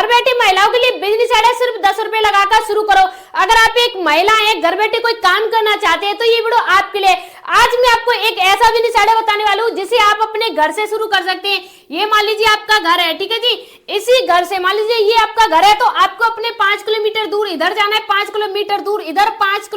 घर बैठे महिलाओं के लिए बिजनेस आइडिया सिर्फ 10 रुपए लगाकर शुरू करो। अगर आप एक महिला हैं, घर बैठे कोई काम करना चाहते हैं तो ये वीडियो आपके लिए। आज मैं आपको एक ऐसा बिजनेस आइडिया बताने वाला हूँ जिसे आप अपने घर से शुरू कर सकते हैं। ये मान लीजिए आपका घर है, ठीक है जी। इसी घर से मान लीजिए ये आपका घर है तो आपको अपने 5 किलोमीटर दूर इधर जाना है, 5 किलोमीटर दूर इधर, 5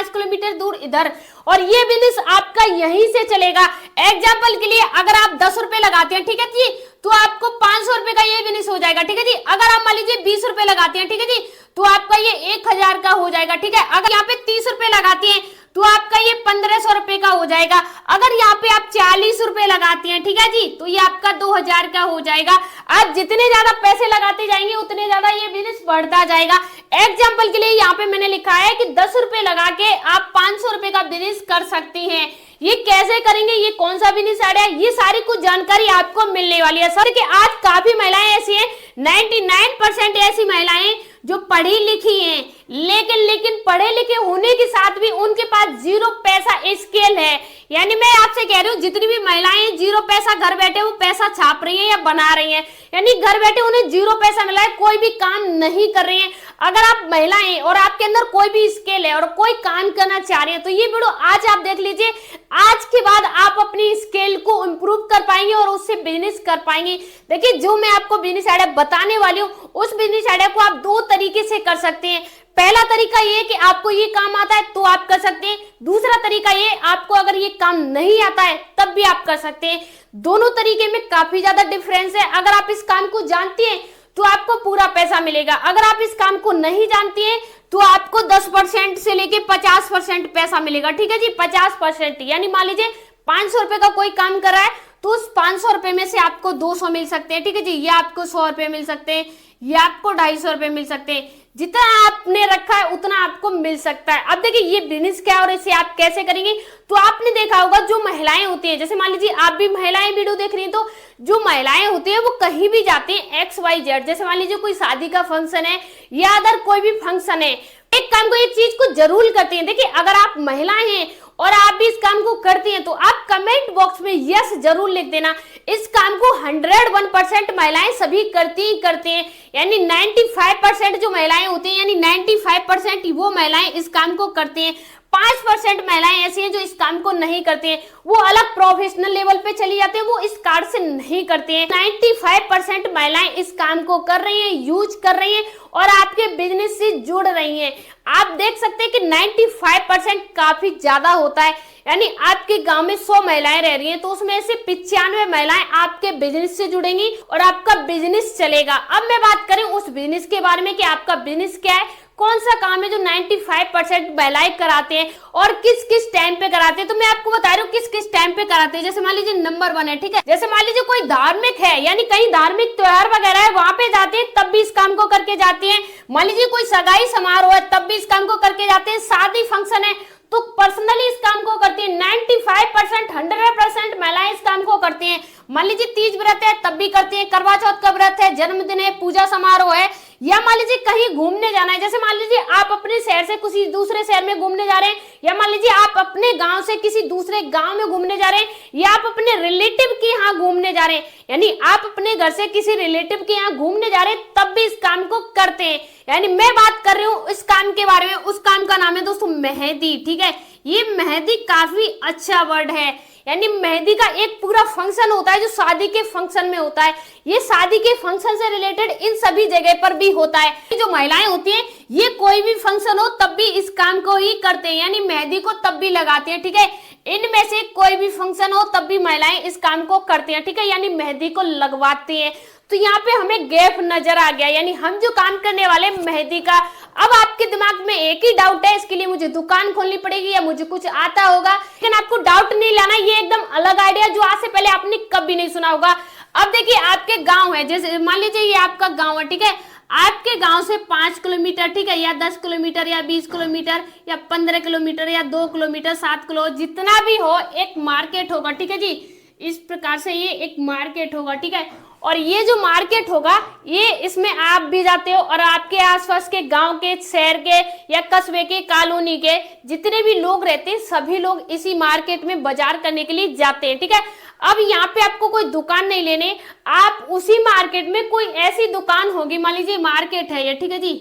किलोमीटर दूर इधर, और ये बिजनेस आपका यहीं से चलेगा। एग्जाम्पल के लिए अगर आप 10 रुपए लगाते हैं, ठीक है जी, तो आपको 500 रुपए का ये बिजनेस हो जाएगा, ठीक है जी। अगर आप मान लीजिए 20 रुपए लगाते हैं, ठीक है जी, तो आपका ये 1000 का हो जाएगा, ठीक है। अगर यहाँ पे 30 रुपए लगाते हैं तो आपका ये 1500 रुपए का हो जाएगा। अगर यहाँ पे आप 40 रुपए लगाते हैं, ठीक है जी, तो ये आपका 2000 का हो जाएगा। आप जितने ज्यादा पैसे लगाते जाएंगे उतने ज्यादा ये बिजनेस बढ़ता जाएगा। एग्जाम्पल के लिए यहाँ पे मैंने लिखा है कि 10 रुपए लगा के आप 500 रुपए का बिजनेस कर सकती हैं। ये कैसे करेंगे, ये कौन सा बिजनेस आइडिया, ये सारी कुछ जानकारी आपको मिलने वाली है। सर कि आज काफी महिलाएं ऐसी हैं, 99% ऐसी महिलाएं जो पढ़ी लिखी हैं, लेकिन पढ़े लिखे होने के साथ भी उनके पास जीरो पैसा स्किल है। यानी मैं आपसे कह रही हूँ जितनी भी महिलाएं जीरो पैसा घर बैठे वो पैसा छाप रही हैं या बना रही हैं, यानी घर बैठे उन्हें जीरो पैसा मिला है, कोई भी काम नहीं कर रही हैं। अगर आप महिलाएं और आपके अंदर कोई भी स्किल है और कोई काम करना चाह रहे हैं तो ये वीडियो आज आप देख लीजिए। आज के बाद आप अपनी स्किल को इंप्रूव कर पाएंगे और उससे बिजनेस कर पाएंगे। देखिए जो मैं आपको बिजनेस आइडिया बताने वाली हूँ उस बिजनेस आइडिया को आप 2 तरीके से कर सकते हैं। पहला तरीका ये कि आपको ये काम आता है तो आप कर सकते हैं। दूसरा तरीका ये आपको अगर ये काम नहीं आता है तब भी आप कर सकते हैं। दोनों तरीके में काफी ज्यादा डिफरेंस है। अगर आप इस काम को जानती हैं तो आपको पूरा पैसा मिलेगा। अगर आप इस काम को नहीं जानती हैं तो आपको 10% से लेके 50% पैसा मिलेगा, ठीक है जी। 50% यानी मान लीजिए 500 रुपए का कोई काम कर रहा है तो उस 500 रुपए में से आपको 200 मिल सकते हैं, ठीक है जी। ये आपको 100 रुपए मिल सकते हैं, ये आपको 250 रुपए मिल सकते हैं। जितना आपने रखा है उतना आपको मिल सकता है। अब देखिए ये बिजनेस क्या है और इसे आप कैसे करेंगे। तो आपने देखा होगा जो महिलाएं होती हैं, जैसे मान लीजिए आप भी महिलाएं वीडियो देख रही हैं, तो जो महिलाएं होती है वो कहीं भी जाती हैं XYZ, जैसे मान लीजिए कोई शादी का फंक्शन है या अदर कोई भी फंक्शन है, एक काम को एक चीज को जरूर करती हैं। देखिए अगर आप महिलाएं हैं और आप भी इस काम को करती हैं तो आप कमेंट बॉक्स में यस जरूर लिख देना। इस काम को 101% महिलाएं सभी करती ही करती हैं, यानी 95% जो महिलाएं होती हैं, यानी 95% वो महिलाएं इस काम को करती हैं। 5% महिलाएं ऐसी हैं जो इस काम को नहीं करती हैं, वो अलग प्रोफेशनल लेवल पे चली जाती हैं, वो इस कार्ड से नहीं करती हैं। 95% महिलाएं इस काम को कर रही हैं, यूज कर रही हैं और आपके बिजनेस से जुड़ रही हैं। आप देख सकते हैं कि 95% काफी ज्यादा होता है, यानी आपके गांव में 100 महिलाएं रह रही हैं तो उसमें से 95 महिलाएं आपके बिजनेस से जुड़ेंगी और आपका बिजनेस चलेगा। अब मैं बात करें उस बिजनेस के बारे में कि आपका बिजनेस क्या है, कौन सा काम है जो 95% महिलाएं कराते हैं और किस किस टाइम पे कराते हैं। तो मैं आपको बता रही हूँ किस किस टाइम पे कराते हैं। जैसे मान लीजिए नंबर 1 है, ठीक है, जैसे मान लीजिए कोई धार्मिक है, यानी कहीं धार्मिक त्योहार वगैरह है वहां पे जाते हैं तब भी इस काम को करके जाते हैं। मान लीजिए कोई सगाई समारोह है तब भी इस काम को करके जाते हैं। शादी फंक्शन है तो पर्सनली इस काम को करती है। 95% 100% महिलाएं इस काम को करती हैं। मान लीजिए तीज व्रत है तब भी करती है, करवा चौथ का व्रत है, जन्मदिन है, पूजा समारोह है, या मान लीजिए कहीं घूमने जाना है, जैसे मान लीजिए आप अपने शहर से किसी दूसरे शहर में घूमने जा रहे हैं, या मान लीजिए आप अपने गांव से किसी दूसरे गांव में घूमने जा रहे हैं, या आप अपने रिलेटिव के यहाँ घूमने जा रहे हैं, यानी आप अपने घर से किसी रिलेटिव के यहाँ घूमने जा रहे हैं तब भी इस काम को करते हैं। यानी मैं बात कर रही हूँ इस काम के बारे में, उस काम का नाम है दोस्तों मेहंदी, ठीक है। ये मेहंदी काफी अच्छा वर्ड है, यानी मेहंदी का एक पूरा फंक्शन होता है जो शादी के फंक्शन में होता है। ये शादी के फंक्शन से रिलेटेड इन सभी जगह पर भी होता है। जो महिलाएं होती हैं ये कोई भी फंक्शन हो तब भी इस काम को ही करते हैं, यानी मेहंदी को तब भी लगाते हैं, ठीक है। इनमें से कोई भी फंक्शन हो तब भी महिलाएं इस काम को करती हैं, ठीक है, यानी मेहंदी को लगवाती हैं। तो यहाँ पे हमें गैप नजर आ गया, यानी हम जो काम करने वाले मेहंदी का। अब आपके दिमाग में एक ही डाउट है, इसके लिए मुझे दुकान खोलनी पड़ेगी या मुझे कुछ आता होगा, लेकिन आपको डाउट नहीं लाना, ये एकदम अलग आइडिया जो आज से पहले आपने कभी नहीं सुना होगा। अब देखिए आपके गांव है, जैसे मान लीजिए ये आपका गांव है, ठीक है, आपके गांव से 5 किलोमीटर, ठीक है, या 10 किलोमीटर या 20 किलोमीटर या 15 किलोमीटर या 2 किलोमीटर 7 किलो जितना भी हो, एक मार्केट होगा, ठीक है जी। इस प्रकार से ये एक मार्केट होगा, ठीक है, और ये जो मार्केट होगा ये इसमें आप भी जाते हो और आपके आसपास के गांव के, शहर के या कस्बे के, कॉलोनी के जितने भी लोग रहते हैं सभी लोग इसी मार्केट में बाजार करने के लिए जाते हैं, ठीक है। अब यहाँ पे आपको कोई दुकान नहीं लेने, आप उसी मार्केट में कोई ऐसी दुकान होगी, मान लीजिए मार्केट है ये, ठीक है जी,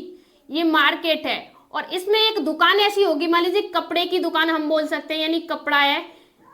ये मार्केट है और इसमें एक दुकान ऐसी होगी, मान लीजिए कपड़े की दुकान हम बोल सकते हैं, यानी कपड़ा है,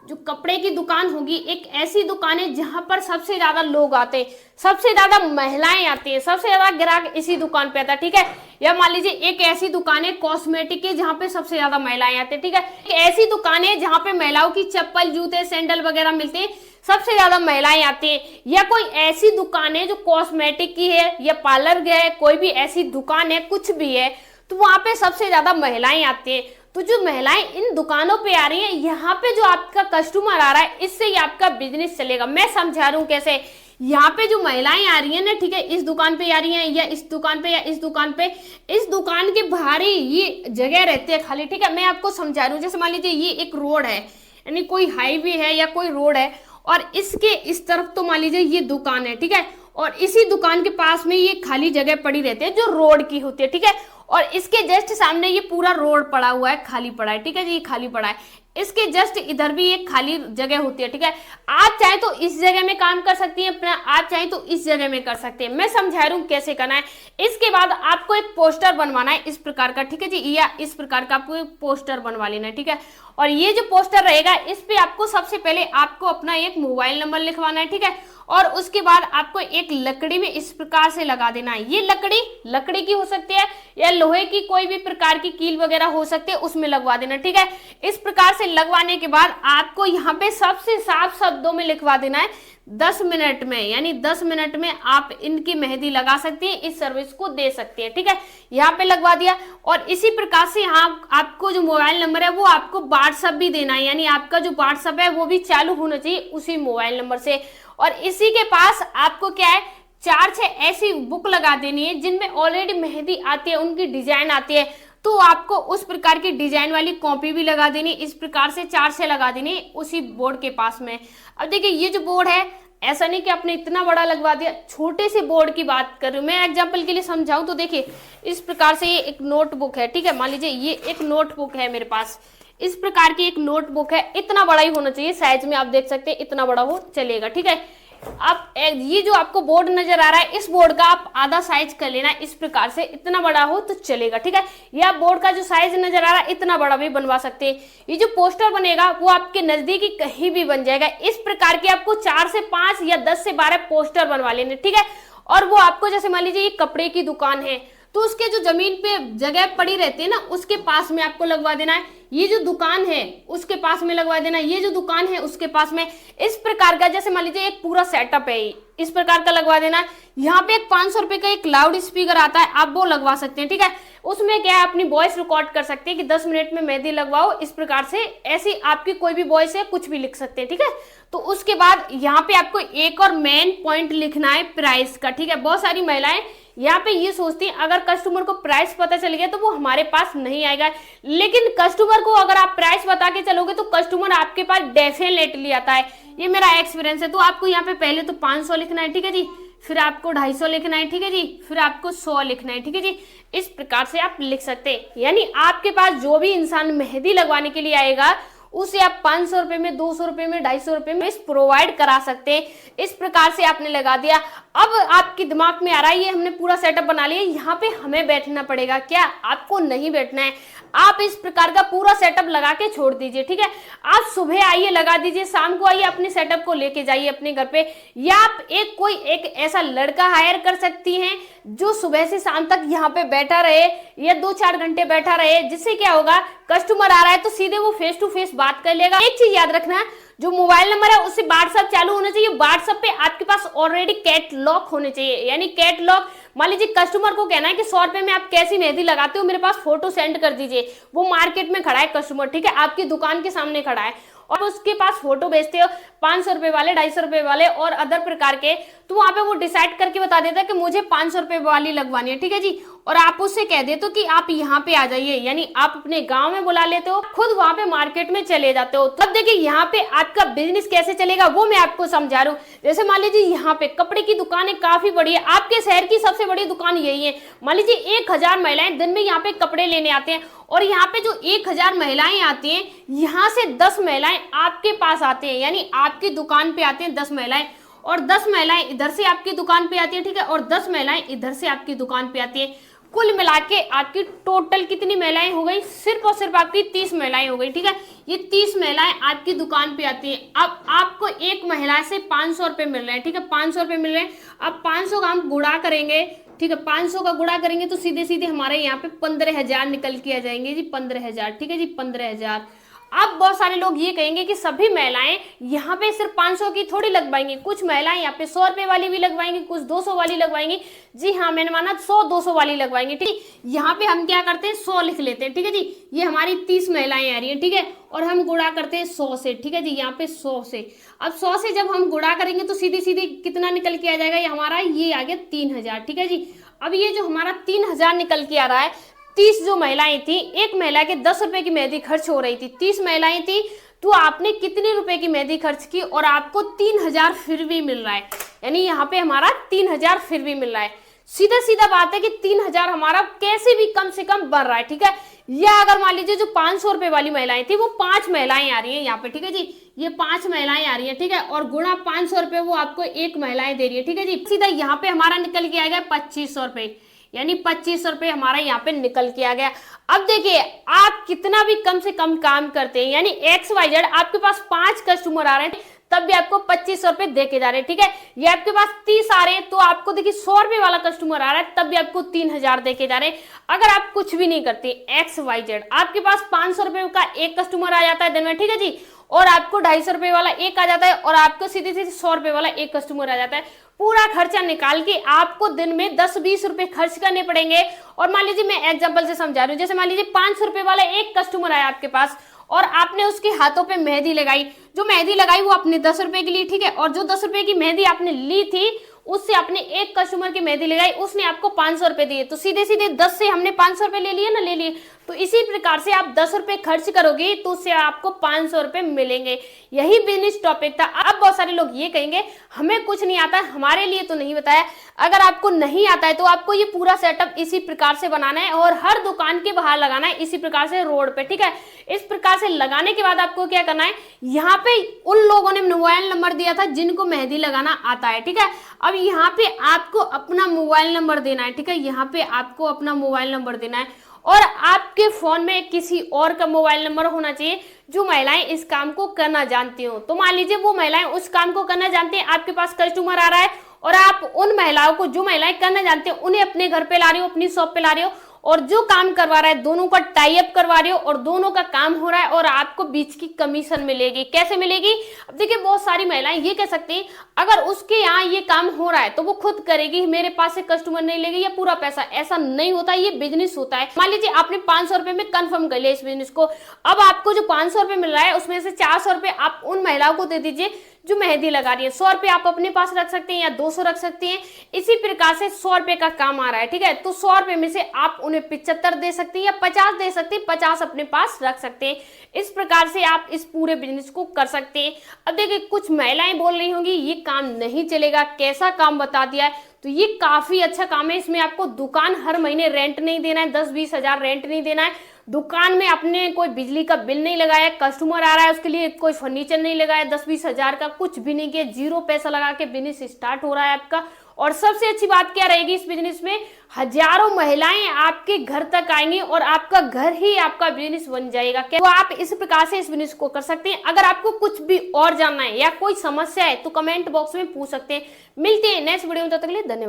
जो कपड़े की दुकान होगी, एक ऐसी दुकान है जहां पर सबसे ज्यादा लोग आते हैं, सबसे ज्यादा महिलाएं आती है, सबसे ज्यादा ग्राहक इसी दुकान पे आता है, ठीक है। या मान लीजिए एक ऐसी दुकान है कॉस्मेटिक की जहां पे सबसे ज्यादा महिलाएं आती है, ठीक है। एक ऐसी दुकान है जहां पे महिलाओं की चप्पल, जूते, सैंडल वगैरह मिलते हैं, सबसे ज्यादा महिलाएं आती है। या कोई ऐसी दुकान है जो कॉस्मेटिक की है या पार्लर की है, कोई भी ऐसी दुकान है, कुछ भी है, तो वहां पे सबसे ज्यादा महिलाएं आती है। तो जो महिलाएं इन दुकानों पे आ रही हैं, यहाँ पे जो आपका कस्टमर आ रहा है, इससे ही आपका बिजनेस चलेगा। मैं समझा रहा हूँ कैसे। यहाँ पे जो महिलाएं आ रही हैं ना, ठीक है, इस दुकान पे आ रही हैं या इस दुकान पे या इस दुकान पे, इस दुकान के बाहर ही ये जगह रहती है खाली, ठीक है। मैं आपको समझा रहा हूँ, जैसे मान लीजिए ये एक रोड है, यानी कोई हाईवे है या कोई रोड है और इसके इस तरफ तो मान लीजिए ये दुकान है, ठीक है, और इसी दुकान के पास में ये खाली जगह पड़ी रहती है जो रोड की होती है, ठीक है। और इसके जस्ट सामने ये पूरा रोड पड़ा हुआ है, खाली पड़ा है, ठीक है जी, ये खाली पड़ा है। इसके जस्ट इधर भी एक खाली जगह होती है, ठीक है। आप चाहे तो इस जगह में काम कर सकती हैं अपना, आप चाहे तो इस जगह में कर सकते हैं। मैं समझा रही हूँ कैसे करना है। इसके बाद आपको एक पोस्टर बनवाना है इस प्रकार का, ठीक है जी, या इस प्रकार का आपको एक पोस्टर बनवा लेना है, ठीक है। और ये जो पोस्टर रहेगा, इस पे आपको सबसे पहले आपको अपना एक मोबाइल नंबर लिखवाना है, ठीक है। और उसके बाद आपको एक लकड़ी में इस प्रकार से लगा देना है। ये लकड़ी की हो सकती है या लोहे की, कोई भी प्रकार की कील वगैरह हो सकती है, उसमें लगवा देना, ठीक है। इस प्रकार से लगवाने के बाद आपको यहाँ पे सबसे साफ शब्दों में लिखवा देना है 10 मिनट में, यानी 10 मिनट में आप इनकी मेहंदी लगा सकती हैं, इस सर्विस को दे सकती है, ठीक है। यहाँ पे लगवा दिया। और इसी प्रकार से यहाँ आपको जो मोबाइल नंबर है वो आपको व्हाट्सएप भी देना है, यानी आपका जो व्हाट्सएप है वो भी चालू होना चाहिए उसी मोबाइल नंबर से। और इसी के पास आपको क्या है, 4-6 ऐसी बुक लगा देनी है जिनमें ऑलरेडी मेहंदी आती है, उनकी डिजाइन आती है, तो आपको उस प्रकार की डिजाइन वाली कॉपी भी लगा देनी, इस प्रकार से 4 से लगा देनी उसी बोर्ड के पास में। अब देखिए ये जो बोर्ड है, ऐसा नहीं कि आपने इतना बड़ा लगवा दिया, छोटे से बोर्ड की बात कर रही हूँ मैं। एग्जांपल के लिए समझाऊं तो देखिए इस प्रकार से ये एक नोटबुक है, ठीक है, मान लीजिए ये एक नोटबुक है मेरे पास, इस प्रकार की एक नोटबुक है, इतना बड़ा ही होना चाहिए साइज में, आप देख सकते हैं इतना बड़ा हो चलेगा, ठीक है। अब ये जो आपको बोर्ड नजर आ रहा है, इस बोर्ड का आप आधा साइज कर लेना, इस प्रकार से इतना बड़ा हो तो चलेगा, ठीक है। या बोर्ड का जो साइज नजर आ रहा है इतना बड़ा भी बनवा सकते हैं। ये जो पोस्टर बनेगा वो आपके नजदीकी कहीं भी बन जाएगा। इस प्रकार के आपको 4 से 5 या 10 से 12 पोस्टर बनवा लेने, ठीक है। और वो आपको, जैसे मान लीजिए ये कपड़े की दुकान है, तो उसके जो जमीन पे जगह पड़ी रहती है ना, उसके पास में आपको लगवा देना है। ये जो दुकान है उसके पास में लगवा देना, ये जो दुकान है उसके पास में, इस प्रकार का, जैसे मान लीजिए एक पूरा सेटअप है, इस प्रकार का लगवा देना। यहाँ पे एक 500 रुपए का एक लाउड स्पीकर आता है, आप वो लगवा सकते हैं, ठीक है। उसमें क्या है, अपनी वॉइस रिकॉर्ड कर सकते हैं कि 10 मिनट में मेहंदी लगवाओ, इस प्रकार से, ऐसी आपकी कोई भी वॉइस है, कुछ भी लिख सकते हैं, ठीक है। तो उसके बाद यहाँ पे आपको एक और मेन पॉइंट लिखना है प्राइस का, ठीक है। बहुत सारी महिलाएं यहाँ पे ये सोचती हैं अगर कस्टमर को प्राइस पता चल गया तो वो हमारे पास नहीं आएगा, लेकिन कस्टमर को अगर आप प्राइस बता के चलोगे तो कस्टमर आपके पास डेफिनेटली आता है, ये मेरा एक्सपीरियंस है। तो आपको यहाँ पे पहले तो 500 लिखना है, ठीक है जी, फिर आपको 250 लिखना है, ठीक है जी, फिर आपको 100 लिखना है, ठीक है जी। इस प्रकार से आप लिख सकते हैं, यानी आपके पास जो भी इंसान मेहंदी लगवाने के लिए आएगा उसे आप 500 रुपए में, 200 रुपए में, 250 रुपए में प्रोवाइड करा सकते हैं। इस प्रकार से आपने लगा दिया। अब आपके दिमाग में आ रहा है ये हमने पूरा सेटअप बना लिया, यहाँ पे हमें बैठना पड़ेगा क्या? आपको नहीं बैठना है, आप इस प्रकार का पूरा सेटअप लगा के छोड़ दीजिए, ठीक है। आप सुबह आइए, लगा दीजिए, शाम को आइए, अपने सेटअप को लेके जाइए अपने घर पे, या आप एक ऐसा लड़का हायर कर सकती हैं जो सुबह से शाम तक यहाँ पे बैठा रहे या 2-4 घंटे बैठा रहे, जिससे क्या होगा, कस्टमर आ रहा है तो सीधे वो फेस टू फेस बात कर लेगा। एक चीज याद रखना, जो मोबाइल नंबर है उससे व्हाट्सएप चालू होना चाहिए। व्हाट्सएप पे आपके पास ऑलरेडी कैटलॉग होने चाहिए, यानी कैटलॉग, मान लीजिए कस्टमर को कहना है कि 100 रुपए में आप कैसी मेहंदी लगाते हो, मेरे पास फोटो सेंड कर दीजिए। वो मार्केट में खड़ा है कस्टमर, ठीक है, आपकी दुकान के सामने खड़ा है और उसके पास फोटो भेजते हो 500 रुपए वाले, 250 रुपए वाले और अदर प्रकार के, तो वहां पे वो डिसाइड करके बता देता है कि मुझे 500 रुपए वाली लगवानी है, ठीक है जी। और आप उससे कह देते हो कि आप यहाँ पे आ जाइए, यानी आप अपने गांव में बुला लेते हो, खुद वहां पे मार्केट में चले जाते हो। तब देखिए यहाँ पे आपका बिजनेस कैसे चलेगा वो मैं आपको समझा रहा हूँ। जैसे मान लीजिए यहाँ पे कपड़े की दुकानें काफी बड़ी है, आपके शहर की सबसे बड़ी दुकान यही है। मान लीजिए 1000 महिलाएं दिन में यहाँ पे कपड़े लेने आते हैं, और यहाँ पे जो 1000 महिलाएं आती हैं, यहाँ से 10 महिलाएं आपके पास आते हैं, यानी आपकी दुकान पे आते हैं 10 महिलाएं, और 10 महिलाएं इधर से आपकी दुकान पे आती है, ठीक है, और 10 महिलाएं इधर से आपकी दुकान पे आती है। कुल मिला के आपकी टोटल कितनी महिलाएं हो गई? सिर्फ और सिर्फ आपकी 30 महिलाएं हो गई, ठीक है। ये 30 महिलाएं आपकी दुकान पे आती हैं। अब आपको एक महिला से 500 रुपए मिल रहे हैं, ठीक है, 500 रुपए मिल रहे हैं। अब 500 का हम गुणा करेंगे, ठीक है, 500 का गुणा करेंगे तो सीधे सीधे हमारे यहाँ पे 15,000 निकल के आ जाएंगे जी, 15,000, ठीक है जी, 15,000। अब बहुत सारे लोग ये कहेंगे कि सभी महिलाएं यहाँ पे सिर्फ 500 की थोड़ी लगवाएंगी, कुछ महिलाएं यहाँ पे 100 रुपए वाली भी लगवाएंगी, कुछ 200 वाली लगवाएंगी। जी हाँ, मैंने माना 100-200 वाली लगवाएंगी, ठीक। यहाँ पे हम क्या करते हैं, 100 लिख लेते हैं, ठीक है जी। ये हमारी 30 महिलाएं आ रही है, ठीक है, और हम गुणा करते हैं 100 से, ठीक है जी, यहाँ पे 100 से। अब 100 से जब हम गुणा करेंगे तो सीधे सीधे कितना निकल के आ जाएगा, ये हमारा ये आ गया 3000, ठीक है जी। अब ये जो हमारा 3000 निकल के आ रहा है, 30 जो महिलाएं थी, एक महिला के 10 रुपए की मेहंदी खर्च हो रही थी, 30 महिलाएं थी, तो आपने कितने रुपए की मेहंदी खर्च की और आपको 3000 फिर भी मिल रहा है, यानी यहाँ पे हमारा 3000 फिर भी मिल रहा है। सीधा सीधा बात है कि 3000 हमारा कैसे भी कम से कम बढ़ रहा है, ठीक है। या अगर मान लीजिए जो 500 रुपए वाली महिलाएं थी, वो 5 महिलाएं आ रही है यहाँ पे, ठीक है जी, ये 5 महिलाएं आ रही है, ठीक है, और गुणा 500 रुपए वो आपको एक महिलाएं दे रही है, ठीक है जी। सीधा यहाँ पे हमारा निकल के आएगा 2500 रुपए, यानी 2500 रुपए हमारा यहाँ पे निकल के आ गया। अब देखिए आप कितना भी कम से कम काम करते हैं, यानी XYZ आपके पास 5 कस्टमर आ रहे हैं तब भी आपको 2500 रुपए दे के जा रहे हैं, ठीक है। ये आपके पास 30 आ रहे हैं तो आपको देखिए 100 रुपए वाला कस्टमर आ रहा है तब भी आपको 3000 दे के जा रहे हैं। अगर आप कुछ भी नहीं करते, XYZ आपके पास 500 रुपए का एक कस्टमर आ जाता है दिन में, ठीक है जी, और आपको 250 रुपए वाला एक आ जाता है, और आपको सीधे सीधे 100 रुपए वाला एक कस्टमर आ जाता है। पूरा खर्चा निकाल के आपको दिन में 10-20 रुपए खर्च करने पड़ेंगे। और मान लीजिए मैं एग्जांपल से समझा रही हूँ, जैसे मान लीजिए 500 रुपए वाला एक कस्टमर आया आपके पास और आपने उसके हाथों पे मेहंदी लगाई, जो मेहंदी लगाई वो अपने 10 रुपए की ली, ठीक है, और जो 10 रुपए की मेहंदी आपने ली थी उससे आपने एक कस्टमर की मेहंदी लगाई, उसने आपको 500 रुपए दिए, तो सीधे सीधे 10 से हमने 500 रुपए ले लिए ना, ले लिए। तो इसी प्रकार से आप 10 रुपए खर्च करोगे तो उससे आपको 500 रुपए मिलेंगे। यही बिजनेस टॉपिक था। अब बहुत सारे लोग ये कहेंगे हमें कुछ नहीं आता, हमारे लिए तो नहीं बताया। अगर आपको नहीं आता है तो आपको ये पूरा सेटअप इसी प्रकार से बनाना है और हर दुकान के बाहर लगाना है, इसी प्रकार से रोड पे, ठीक है। इस प्रकार से लगाने के बाद आपको क्या करना है, यहाँ पे उन लोगों ने मोबाइल नंबर दिया था जिनको मेहंदी लगाना आता है, ठीक है। अब यहाँ पे आपको अपना मोबाइल नंबर देना है, ठीक है, यहाँ पे आपको अपना मोबाइल नंबर देना है, और आपके फोन में किसी और का मोबाइल नंबर होना चाहिए जो महिलाएं इस काम को करना जानती हो। तो मान लीजिए वो महिलाएं उस काम को करना जानती हैं, आपके पास कस्टमर आ रहा है और आप उन महिलाओं को, जो महिलाएं करना जानती हैं, उन्हें अपने घर पे ला रही हो, अपनी शॉप पे ला रही हो, और जो काम करवा रहा है दोनों का टाई अप करवा रही हो और दोनों का काम हो रहा है, और आपको बीच की कमीशन मिलेगी। कैसे मिलेगी? अब देखिए बहुत सारी महिलाएं ये कह सकती हैं अगर उसके यहाँ ये काम हो रहा है तो वो खुद करेगी, मेरे पास से कस्टमर नहीं लेगी या पूरा पैसा। ऐसा नहीं होता, ये बिजनेस होता है। मान लीजिए आपने 500 रुपए में कंफर्म कर लिया इस बिजनेस को, अब आपको जो 500 रुपए मिल रहा है उसमें से 400 रुपए आप उन महिलाओं को दे दीजिए जो मेहंदी लगा रही है, 100 रुपए आप अपने पास रख सकते हैं या 200 रख सकते हैं। इसी प्रकार से 100 रुपए का काम आ रहा है, ठीक है, तो 100 रुपए में से आप उन्हें 75 दे सकते हैं या 50 दे सकते हैं, 50 अपने पास रख सकते हैं। इस प्रकार से आप इस पूरे बिजनेस को कर सकते हैं। अब देखिए कुछ महिलाएं बोल रही होंगी ये काम नहीं चलेगा, कैसा काम बता दिया है, तो ये काफी अच्छा काम है। इसमें आपको दुकान हर महीने रेंट नहीं देना है, 10-20 हजार रेंट नहीं देना है, दुकान में आपने कोई बिजली का बिल नहीं लगाया, कस्टमर आ रहा है उसके लिए कोई फर्नीचर नहीं लगाया, 10-20 हजार का कुछ भी नहीं किया, 0 पैसा लगा के बिजनेस स्टार्ट हो रहा है आपका। और सबसे अच्छी बात क्या रहेगी इस बिजनेस में, हजारों महिलाएं आपके घर तक आएंगी और आपका घर ही आपका बिजनेस बन जाएगा। तो आप इस प्रकार से इस बिजनेस को कर सकते हैं। अगर आपको कुछ भी और जानना है या कोई समस्या है तो कमेंट बॉक्स में पूछ सकते हैं। मिलते हैं नेक्स्ट वीडियो में, तब तक के लिए धन्यवाद।